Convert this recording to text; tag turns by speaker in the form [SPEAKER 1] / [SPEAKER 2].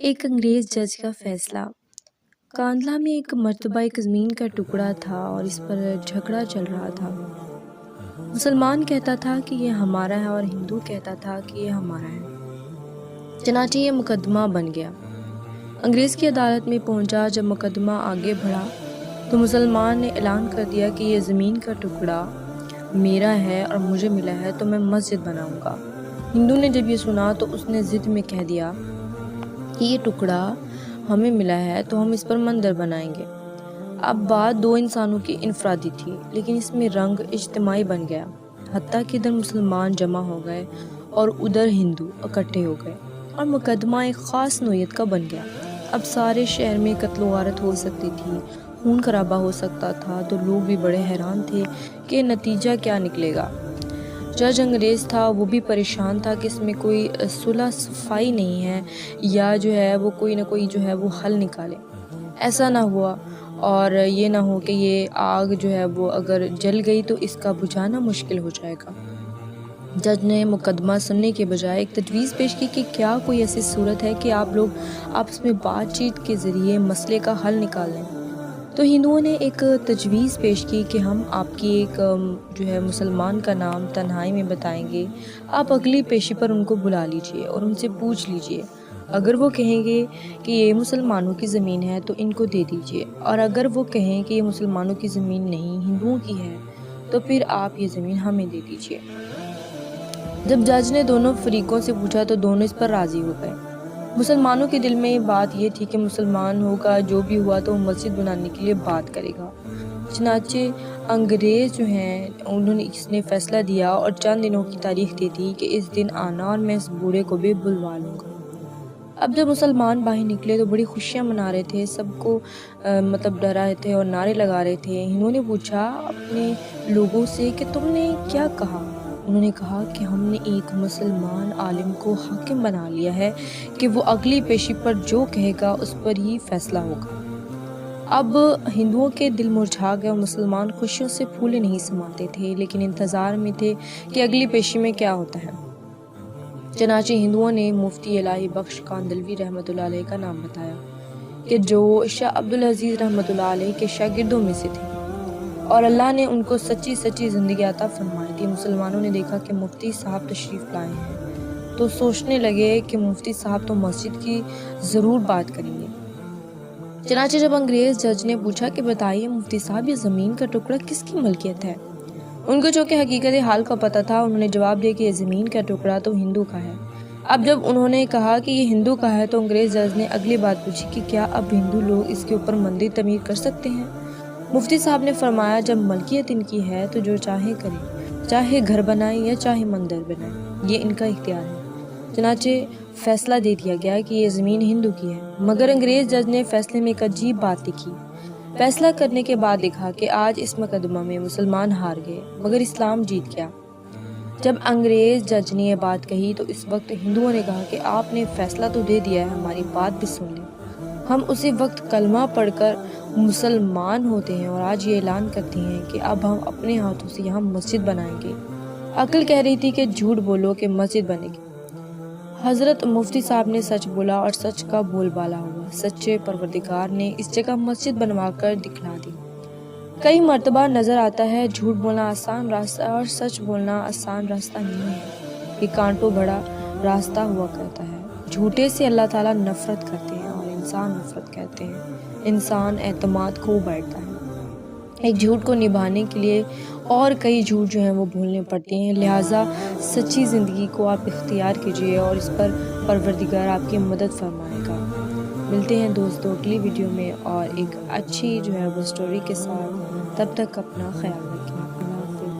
[SPEAKER 1] ایک انگریز جج کا فیصلہ۔ کاندھلا میں ایک مرتبہ ایک زمین کا ٹکڑا تھا اور اس پر جھگڑا چل رہا تھا۔ مسلمان کہتا تھا کہ یہ ہمارا ہے اور ہندو کہتا تھا کہ یہ ہمارا ہے۔ چنانچہ یہ مقدمہ بن گیا۔ انگریز کی عدالت میں پہنچا۔ جب مقدمہ آگے بڑھا تو مسلمان نے اعلان کر دیا کہ یہ زمین کا ٹکڑا میرا ہے اور مجھے ملا ہے تو میں مسجد بناؤں گا۔ ہندو نے جب یہ سنا تو اس نے ضد میں کہہ دیا کہ یہ ٹکڑا ہمیں ملا ہے تو ہم اس پر مندر بنائیں گے۔ اب بات دو انسانوں کی انفرادی تھی، لیکن اس میں رنگ اجتماعی بن گیا، حتیٰ کہ ادھر مسلمان جمع ہو گئے اور ادھر ہندو اکٹھے ہو گئے اور مقدمہ ایک خاص نوعیت کا بن گیا۔ اب سارے شہر میں قتل و غارت ہو سکتی تھی، خون خرابہ ہو سکتا تھا، تو لوگ بھی بڑے حیران تھے کہ نتیجہ کیا نکلے گا۔ جج انگریز تھا، وہ بھی پریشان تھا کہ اس میں کوئی صلح صفائی نہیں ہے یا جو ہے وہ کوئی نہ کوئی جو ہے وہ حل نکالے۔ ایسا نہ ہوا اور یہ نہ ہو کہ یہ آگ جو ہے وہ اگر جل گئی تو اس کا بجھانا مشکل ہو جائے گا۔ جج نے مقدمہ سننے کے بجائے ایک تجویز پیش کی کہ کیا کوئی ایسی صورت ہے کہ آپ لوگ آپس میں بات چیت کے ذریعے مسئلے کا حل نکال لیں۔ تو ہندوؤں نے ایک تجویز پیش کی کہ ہم آپ کی ایک جو ہے مسلمان کا نام تنہائی میں بتائیں گے، آپ اگلی پیشی پر ان کو بلا لیجئے اور ان سے پوچھ لیجئے۔ اگر وہ کہیں گے کہ یہ مسلمانوں کی زمین ہے تو ان کو دے دیجئے، اور اگر وہ کہیں کہ یہ مسلمانوں کی زمین نہیں ہندوؤں کی ہے تو پھر آپ یہ زمین ہمیں دے دیجئے۔ جب جج نے دونوں فریقوں سے پوچھا تو دونوں اس پر راضی ہو گئے۔ مسلمانوں کے دل میں بات یہ تھی کہ مسلمان ہوگا جو بھی ہوا تو وہ مسجد بنانے کے لیے بات کرے گا۔ چنانچہ انگریز جو ہیں انہوں نے اس نے فیصلہ دیا اور چند دنوں کی تاریخ دی تھی کہ اس دن آنا اور میں اس بوڑھے کو بھی بلوا لوں گا۔ اب جب مسلمان باہر نکلے تو بڑی خوشیاں منا رہے تھے، سب کو ڈرا رہے تھے اور نعرے لگا رہے تھے۔ انہوں نے پوچھا اپنے لوگوں سے کہ تم نے کیا کہا؟ انہوں نے کہا کہ ہم نے ایک مسلمان عالم کو حاکم بنا لیا ہے کہ وہ اگلی پیشی پر جو کہے گا اس پر ہی فیصلہ ہوگا۔ اب ہندوؤں کے دل مرجھا گئے اور مسلمان خوشیوں سے پھولے نہیں سماتے تھے، لیکن انتظار میں تھے کہ اگلی پیشی میں کیا ہوتا ہے۔ چنانچہ ہندوؤں نے مفتی الہی بخش کاندھلوی رحمۃ اللہ علیہ کا نام بتایا کہ جو شاہ عبدالعزیز رحمۃ اللہ علیہ کے شاگردوں میں سے تھے اور اللہ نے ان کو سچی زندگی عطا فرمائی تھی۔ مسلمانوں نے دیکھا کہ مفتی صاحب تشریف لائے ہیں تو سوچنے لگے کہ مفتی صاحب تو مسجد کی ضرور بات کریں گے۔ چنانچہ جب انگریز جج نے پوچھا کہ بتائیے مفتی صاحب یہ زمین کا ٹکڑا کس کی ملکیت ہے، ان کو چونکہ حقیقت حال کا پتہ تھا، انہوں نے جواب دیا کہ یہ زمین کا ٹکڑا تو ہندو کا ہے۔ اب جب انہوں نے کہا کہ یہ ہندو کا ہے تو انگریز جج نے اگلی بات پوچھی کہ کیا اب ہندو لوگ اس کے اوپر مندر تعمیر کر سکتے ہیں؟ مفتی صاحب نے فرمایا جب ملکیت ان کی ہے تو جو چاہے کریں، چاہے گھر بنائیں یا چاہے مندر بنائیں، یہ ان کا اختیار ہے۔ چنانچہ فیصلہ دے دیا گیا کہ یہ زمین ہندو کی ہے، مگر انگریز جج نے فیصلے میں ایک عجیب بات لکھی۔ فیصلہ کرنے کے بعد لکھا کہ آج اس مقدمہ میں مسلمان ہار گئے مگر اسلام جیت گیا۔ جب انگریز جج نے یہ بات کہی تو اس وقت ہندوؤں نے کہا کہ آپ نے فیصلہ تو دے دیا ہے، ہماری بات بھی سن لیں۔ ہم اسی وقت کلمہ پڑھ کر مسلمان ہوتے ہیں اور آج یہ اعلان کرتے ہیں کہ اب ہم اپنے ہاتھوں سے یہاں مسجد بنائیں گے۔ عقل کہہ رہی تھی کہ جھوٹ بولو کہ مسجد بنے گی۔ حضرت مفتی صاحب نے سچ بولا اور سچ کا بول بالا ہوا۔ سچے پروردگار نے اس جگہ مسجد بنوا کر دکھلا دی۔ کئی مرتبہ نظر آتا ہے جھوٹ بولنا آسان راستہ اور سچ بولنا آسان راستہ نہیں ہے، یہ کانٹوں بھرا راستہ ہوا کرتا ہے۔ جھوٹے سے اللہ تعالیٰ نفرت کرتے ہیں اور انسان نفرت کرتے ہیں، انسان اعتماد کھو بیٹھتا ہے۔ ایک جھوٹ کو نبھانے کے لیے اور کئی جھوٹ جو ہیں وہ بھولنے پڑتے ہیں، لہٰذا سچی زندگی کو آپ اختیار کیجیے اور اس پر پروردگار آپ کی مدد فرمائے گا۔ ملتے ہیں دوستوں اگلی ویڈیو میں اور ایک اچھی جو ہے وہ سٹوری کے ساتھ، تب تک اپنا خیال رکھیں۔